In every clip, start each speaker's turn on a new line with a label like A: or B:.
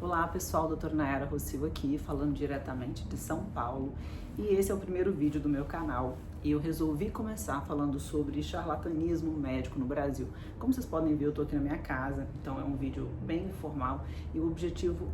A: Olá pessoal, doutora Nayara Rossio aqui, falando diretamente de São Paulo, e esse é o primeiro vídeo do meu canal. E eu resolvi começar falando sobre charlatanismo médico no Brasil. Como vocês podem ver, eu tô aqui na minha casa, então é um vídeo bem informal, e o objetivo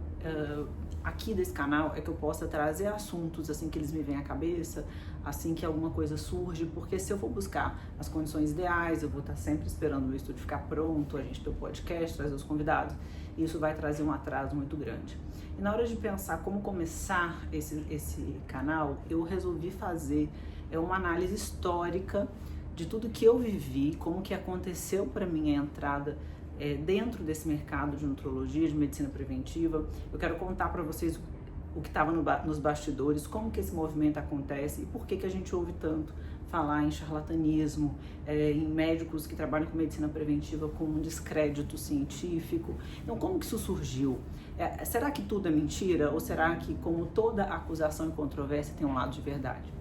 A: aqui desse canal é que eu possa trazer assuntos assim que eles me vêm à cabeça, assim que alguma coisa surge, porque se eu for buscar as condições ideais, eu vou estar sempre esperando o meu estúdio ficar pronto, a gente ter o podcast, trazer os convidados, e isso vai trazer um atraso muito grande. E na hora de pensar como começar esse canal, eu resolvi fazer uma análise histórica de tudo que eu vivi, como que aconteceu para mim a entrada dentro desse mercado de nutrologia, de medicina preventiva. Eu quero contar para vocês o que estava nos bastidores, como que esse movimento acontece e por que a gente ouve tanto falar em charlatanismo, em médicos que trabalham com medicina preventiva com um descrédito científico. Então, como que isso surgiu? Será que tudo é mentira? Ou será que, como toda acusação e controvérsia, tem um lado de verdade?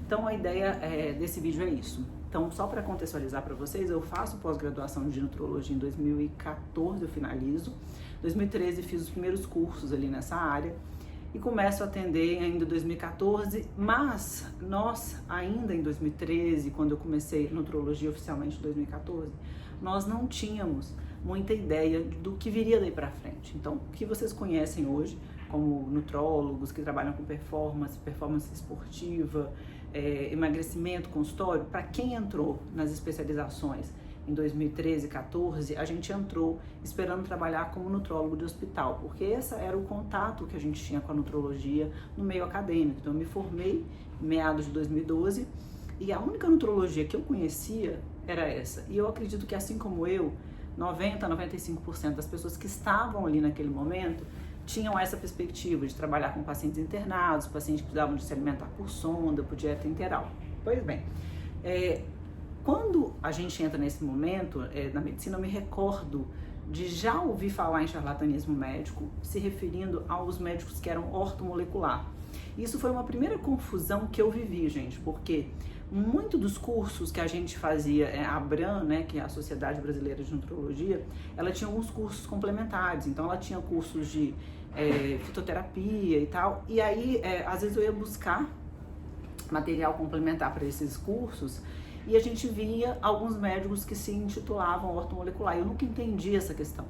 A: Então, a ideia desse vídeo é isso. Então, só para contextualizar para vocês, eu faço pós-graduação de nutrologia em 2014, eu finalizo. Em 2013 fiz os primeiros cursos ali nessa área e começo a atender ainda em 2014, mas nós ainda em 2013, quando eu comecei nutrologia oficialmente em 2014, nós não tínhamos muita ideia do que viria daí para frente. Então, o que vocês conhecem hoje como nutrólogos que trabalham com performance esportiva, emagrecimento, consultório, para quem entrou nas especializações em 2013, 14, a gente entrou esperando trabalhar como nutrólogo de hospital, porque esse era o contato que a gente tinha com a nutrologia no meio acadêmico. Então eu me formei em meados de 2012 e a única nutrologia que eu conhecia era essa. E eu acredito que assim como eu, 90, 95% das pessoas que estavam ali naquele momento tinham essa perspectiva de trabalhar com pacientes internados, pacientes que precisavam de se alimentar por sonda, por dieta enteral. Pois bem, quando a gente entra nesse momento na medicina, eu me recordo de já ouvir falar em charlatanismo médico, se referindo aos médicos que eram ortomolecular. Isso foi uma primeira confusão que eu vivi, gente, porque muito dos cursos que a gente fazia, a ABRAN, né, que é a Sociedade Brasileira de Nutrologia, ela tinha alguns cursos complementares, então ela tinha cursos de fitoterapia e tal, e aí às vezes eu ia buscar material complementar para esses cursos e a gente via alguns médicos que se intitulavam ortomolecular. Eu nunca entendi essa questão.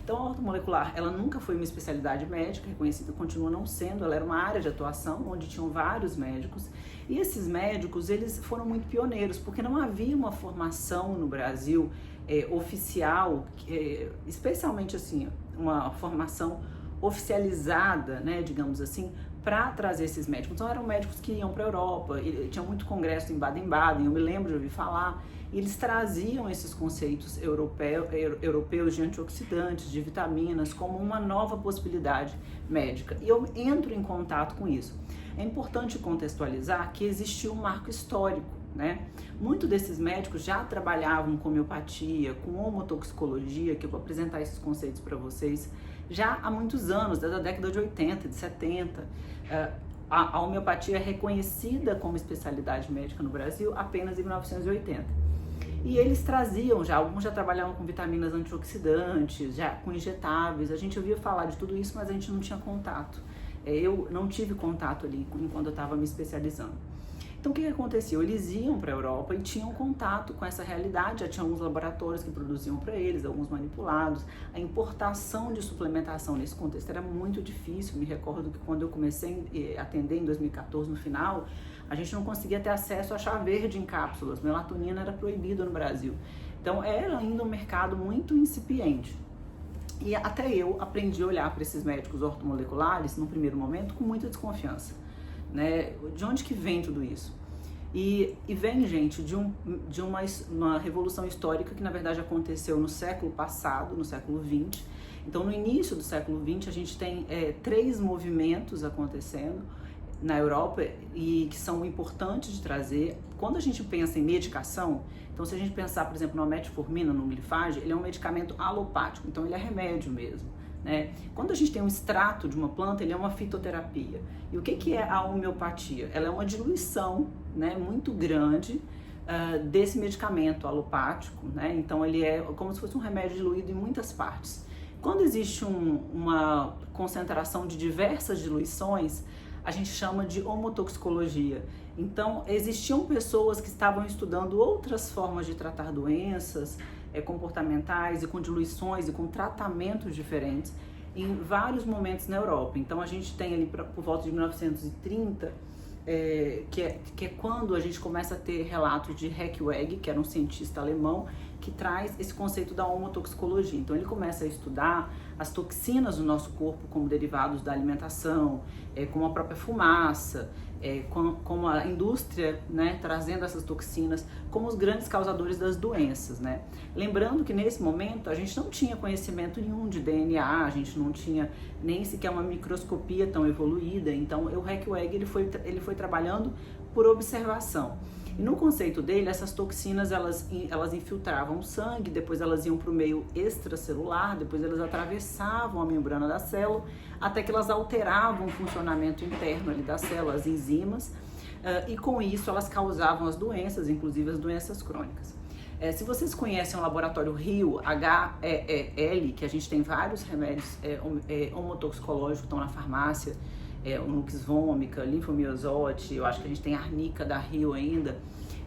A: Então, a ortomolecular, ela nunca foi uma especialidade médica reconhecida, continua não sendo, ela era uma área de atuação onde tinham vários médicos, e esses médicos, eles foram muito pioneiros, porque não havia uma formação no Brasil oficial, especialmente assim, uma formação oficializada, né, digamos assim, para trazer esses médicos. Então eram médicos que iam para a Europa, tinha muito congresso em Baden-Baden, eu me lembro de ouvir falar, e eles traziam esses conceitos europeus de antioxidantes, de vitaminas, como uma nova possibilidade médica. E eu entro em contato com isso. É importante contextualizar que existiu um marco histórico, né? Muitos desses médicos já trabalhavam com homeopatia, com homotoxicologia, que eu vou apresentar esses conceitos para vocês, já há muitos anos, desde a década de 80, de 70. A homeopatia é reconhecida como especialidade médica no Brasil apenas em 1980. E eles traziam já, alguns já trabalhavam com vitaminas antioxidantes, já com injetáveis, a gente ouvia falar de tudo isso, mas a gente não tinha contato. Eu não tive contato ali enquanto eu estava me especializando. Então o que acontecia? Eles iam para a Europa e tinham contato com essa realidade, já tinha alguns laboratórios que produziam para eles, alguns manipulados. A importação de suplementação nesse contexto era muito difícil. Me recordo que quando eu comecei a atender em 2014, no final, a gente não conseguia ter acesso a chá verde em cápsulas, melatonina era proibida no Brasil. Então era ainda um mercado muito incipiente. E até eu aprendi a olhar para esses médicos ortomoleculares, no primeiro momento, com muita desconfiança. Né? De onde que vem tudo isso? E vem, gente, de uma revolução histórica que na verdade aconteceu no século passado, no século XX. Então no início do século XX a gente tem 3 movimentos acontecendo na Europa e que são importantes de trazer. Quando a gente pensa em medicação, então se a gente pensar, por exemplo, na metformina, no Glifage, ele é um medicamento alopático, então ele é remédio mesmo. Né? Quando a gente tem um extrato de uma planta, ele é uma fitoterapia. E o que é a homeopatia? Ela é uma diluição, né, muito grande desse medicamento alopático, né? Então ele é como se fosse um remédio diluído em muitas partes. Quando existe uma concentração de diversas diluições, a gente chama de homotoxicologia. Então, existiam pessoas que estavam estudando outras formas de tratar doenças comportamentais e com diluições e com tratamentos diferentes em vários momentos na Europa. Então, a gente tem ali por volta de 1930, que é quando a gente começa a ter relatos de Heckweg, que era um cientista alemão, que traz esse conceito da homotoxicologia. Então ele começa a estudar as toxinas do nosso corpo como derivados da alimentação, como a própria fumaça, como a indústria, né, trazendo essas toxinas como os grandes causadores das doenças, né? Lembrando que nesse momento a gente não tinha conhecimento nenhum de DNA, a gente não tinha nem sequer uma microscopia tão evoluída. Então o Heckweg ele foi trabalhando por observação. E no conceito dele, essas toxinas elas infiltravam o sangue, depois elas iam para o meio extracelular, depois elas atravessavam a membrana da célula, até que elas alteravam o funcionamento interno ali da célula, as enzimas, e com isso elas causavam as doenças, inclusive as doenças crônicas. Se vocês conhecem o laboratório Rio HEEL, que a gente tem vários remédios homotoxicológicos que estão na farmácia, o Nux Vômica, Linfomiosote, eu acho que a gente tem a Arnica da Rio ainda,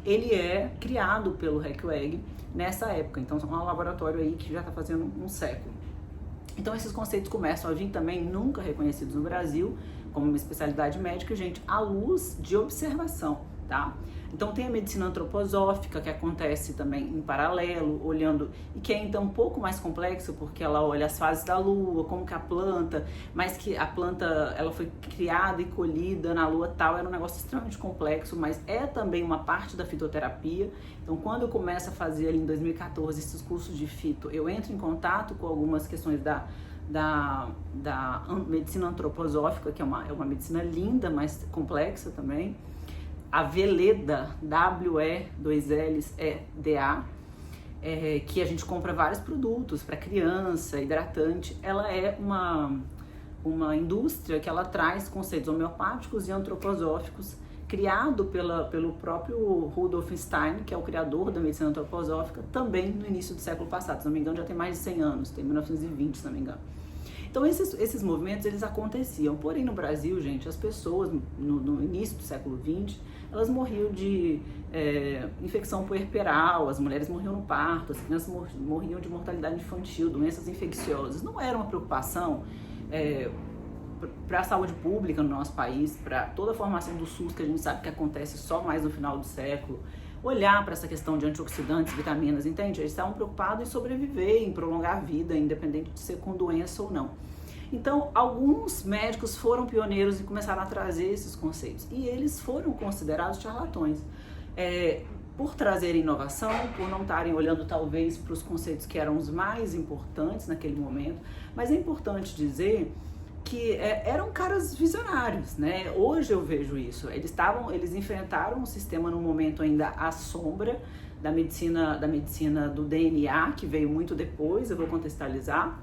A: ele é criado pelo Heckweg nessa época. Então é um laboratório aí que já está fazendo um século. Então esses conceitos começam a vir também nunca reconhecidos no Brasil como uma especialidade médica, gente, à luz de observação, tá? Então tem a medicina antroposófica, que acontece também em paralelo, olhando, e que é então um pouco mais complexo, porque ela olha as fases da lua, como que a planta, mas que a planta ela foi criada e colhida na lua tal, era um negócio extremamente complexo, mas é também uma parte da fitoterapia. Então quando eu começo a fazer ali em 2014 esses cursos de fito, eu entro em contato com algumas questões da medicina antroposófica, que é uma medicina linda, mas complexa também. A Veleda, WE2LEDA, que a gente compra vários produtos para criança, hidratante, ela é uma indústria que ela traz conceitos homeopáticos e antroposóficos, criado pelo próprio Rudolf Stein, que é o criador da medicina antroposófica, também no início do século passado. Se não me engano, já tem mais de 100 anos, tem 1920, se não me engano. Então esses movimentos eles aconteciam, porém no Brasil, gente, as pessoas no início do século XX, elas morriam de infecção puerperal, as mulheres morriam no parto, as crianças morriam de mortalidade infantil, doenças infecciosas. Não era uma preocupação para a saúde pública no nosso país, para toda a formação do SUS, que a gente sabe que acontece só mais no final do século, olhar para essa questão de antioxidantes, vitaminas, entende? Eles estavam preocupados em sobreviver, em prolongar a vida, independente de ser com doença ou não. Então, alguns médicos foram pioneiros e começaram a trazer esses conceitos. E eles foram considerados charlatões. Por trazerem inovação, por não estarem olhando talvez para os conceitos que eram os mais importantes naquele momento. Mas é importante dizer que eram caras visionários, né? Hoje eu vejo isso. Eles enfrentaram um sistema no momento ainda à sombra da medicina do DNA, que veio muito depois, eu vou contextualizar.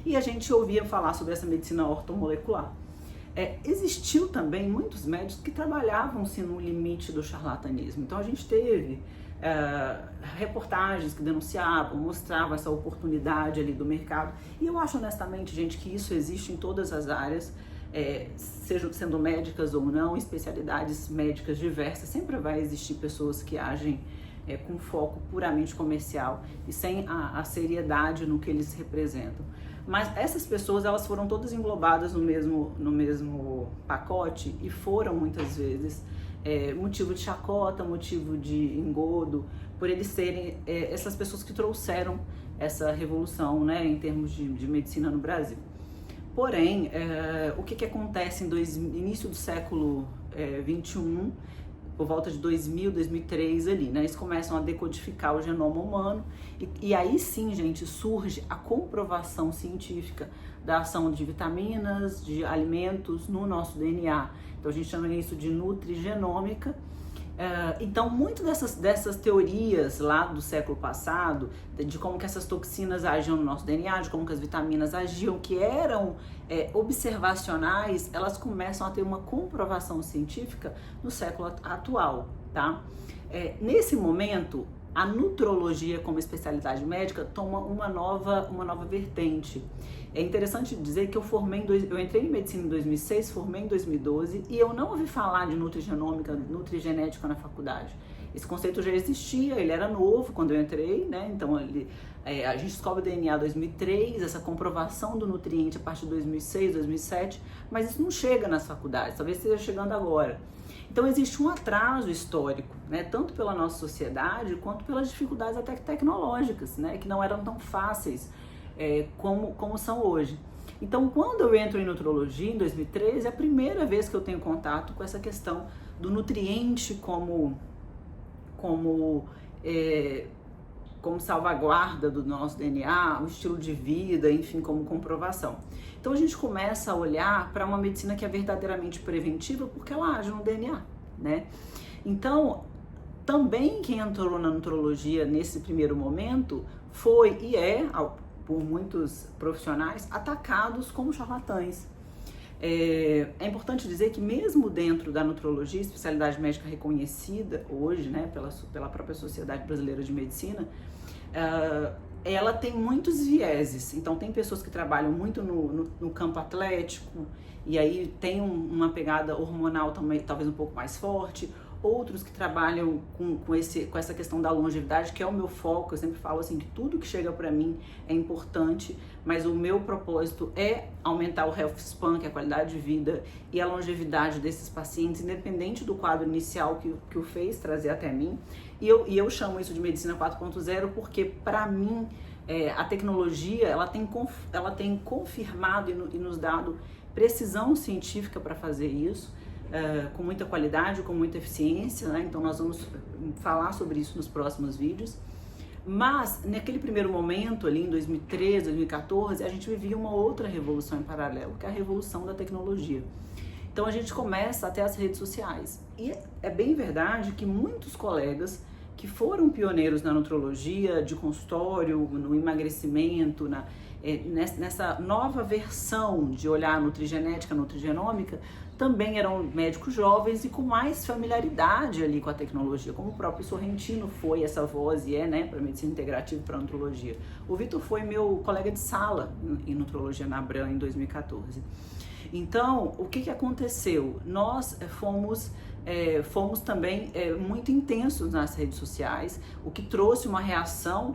A: E a gente ouvia falar sobre essa medicina ortomolecular. Existiu também muitos médicos que trabalhavam-se no limite do charlatanismo. Então a gente teve reportagens que denunciavam, mostravam essa oportunidade ali do mercado. E eu acho honestamente, gente, que isso existe em todas as áreas, sejam sendo médicas ou não, especialidades médicas diversas. Sempre vai existir pessoas que agem com foco puramente comercial e sem a seriedade no que eles representam. Mas essas pessoas, elas foram todas englobadas no mesmo pacote e foram muitas vezes motivo de chacota, motivo de engodo, por eles serem essas pessoas que trouxeram essa revolução, né, em termos de medicina no Brasil. Porém, o que acontece no início do século XXI, por volta de 2000, 2003 ali, né? Eles começam a decodificar o genoma humano e aí sim, gente, surge a comprovação científica da ação de vitaminas, de alimentos no nosso DNA. Então a gente chama isso de nutrigenômica. Então, muito dessas teorias lá do século passado, de como que essas toxinas agiam no nosso DNA, de como que as vitaminas agiam, que eram observacionais, elas começam a ter uma comprovação científica no século atual, tá? Nesse momento, a nutrologia como especialidade médica toma uma nova vertente. É interessante dizer que eu entrei em medicina em 2006, formei em 2012 e eu não ouvi falar de nutrigenômica, nutrigenética na faculdade. Esse conceito já existia, ele era novo quando eu entrei, né? Então a gente descobre o DNA em 2003, essa comprovação do nutriente a partir de 2006, 2007, mas isso não chega nas faculdades, talvez esteja chegando agora. Então existe um atraso histórico, né? Tanto pela nossa sociedade quanto pelas dificuldades até tecnológicas, né? Que não eram tão fáceis como são hoje. Então, quando eu entro em nutrologia, em 2013, é a primeira vez que eu tenho contato com essa questão do nutriente como salvaguarda do nosso DNA, o estilo de vida, enfim, como comprovação. Então, a gente começa a olhar para uma medicina que é verdadeiramente preventiva porque ela age no DNA, né? Então, também quem entrou na nutrologia nesse primeiro momento foi e por muitos profissionais, atacados como charlatães. É importante dizer que mesmo dentro da nutrologia, especialidade médica reconhecida hoje, né, pela própria Sociedade Brasileira de Medicina, ela tem muitos vieses. Então tem pessoas que trabalham muito no campo atlético e aí tem uma pegada hormonal também, talvez um pouco mais forte. Outros que trabalham com essa questão da longevidade, que é o meu foco. Eu sempre falo assim que tudo que chega para mim é importante, mas o meu propósito é aumentar o health span, que é a qualidade de vida e a longevidade desses pacientes, independente do quadro inicial que o fez trazer até mim. E eu chamo isso de medicina 4.0 porque, para mim, a tecnologia ela tem confirmado e nos dado precisão científica para fazer isso. Com muita qualidade, com muita eficiência, né? Então nós vamos falar sobre isso nos próximos vídeos. Mas naquele primeiro momento, ali em 2013, 2014, a gente vivia uma outra revolução em paralelo, que é a revolução da tecnologia. Então a gente começa até as redes sociais. E é bem verdade que muitos colegas que foram pioneiros na nutrologia, de consultório, no emagrecimento, nessa nova versão de olhar nutrigenética, nutrigenômica, também eram médicos jovens e com mais familiaridade ali com a tecnologia, como o próprio Sorrentino foi essa voz e né, para medicina integrativa e para nutrologia. O Vitor foi meu colega de sala em nutrologia na Abram em 2014. Então, o que aconteceu? Nós fomos também muito intensos nas redes sociais, o que trouxe uma reação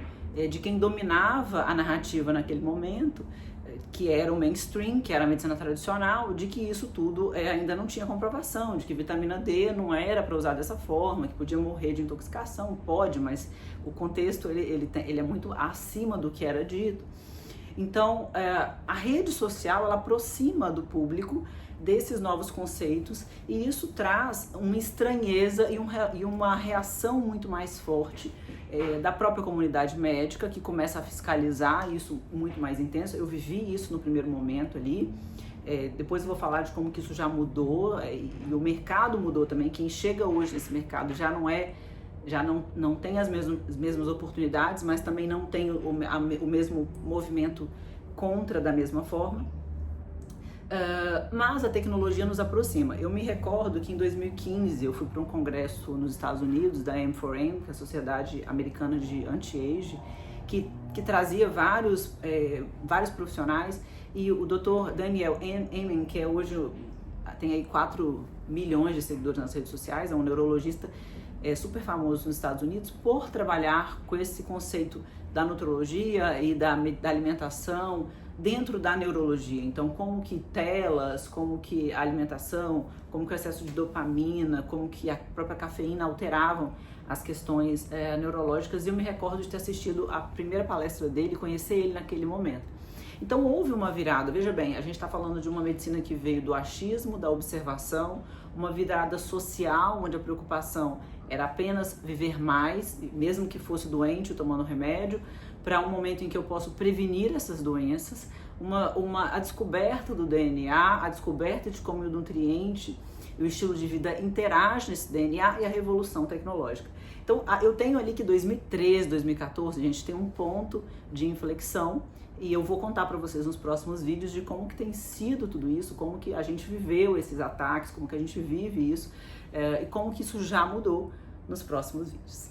A: de quem dominava a narrativa naquele momento, que era o mainstream, que era a medicina tradicional, de que isso tudo ainda não tinha comprovação, de que vitamina D não era para usar dessa forma, que podia morrer de intoxicação. Pode, mas o contexto ele é muito acima do que era dito. Então, a rede social ela aproxima do público desses novos conceitos e isso traz uma estranheza e uma reação muito mais forte da própria comunidade médica, que começa a fiscalizar isso muito mais intenso. Eu vivi isso no primeiro momento ali, depois eu vou falar de como que isso já mudou e o mercado mudou também. Quem chega hoje nesse mercado já não tem as mesmas oportunidades, mas também não tem o mesmo movimento contra da mesma forma. Mas a tecnologia nos aproxima. Eu me recordo que em 2015 eu fui para um congresso nos Estados Unidos da M4M, que é a Sociedade Americana de Anti-Age, que trazia vários profissionais, e o Dr. Daniel Amen, que hoje tem aí 4 milhões de seguidores nas redes sociais, é um neurologista super famoso nos Estados Unidos por trabalhar com esse conceito da nutrologia e da alimentação dentro da neurologia. Então, como que telas, como que a alimentação, como que o excesso de dopamina, como que a própria cafeína alteravam as questões neurológicas. E eu me recordo de ter assistido a primeira palestra dele e conhecer ele naquele momento. Então, houve uma virada. Veja bem, a gente está falando de uma medicina que veio do achismo, da observação, uma virada social, onde a preocupação era apenas viver mais, mesmo que fosse doente, tomando remédio, para um momento em que eu posso prevenir essas doenças, a descoberta do DNA, a descoberta de como o nutriente e o estilo de vida interagem nesse DNA e a revolução tecnológica. Então, eu tenho ali que 2013, 2014, a gente tem um ponto de inflexão e eu vou contar para vocês nos próximos vídeos de como que tem sido tudo isso, como que a gente viveu esses ataques, como que a gente vive isso e como que isso já mudou nos próximos vídeos.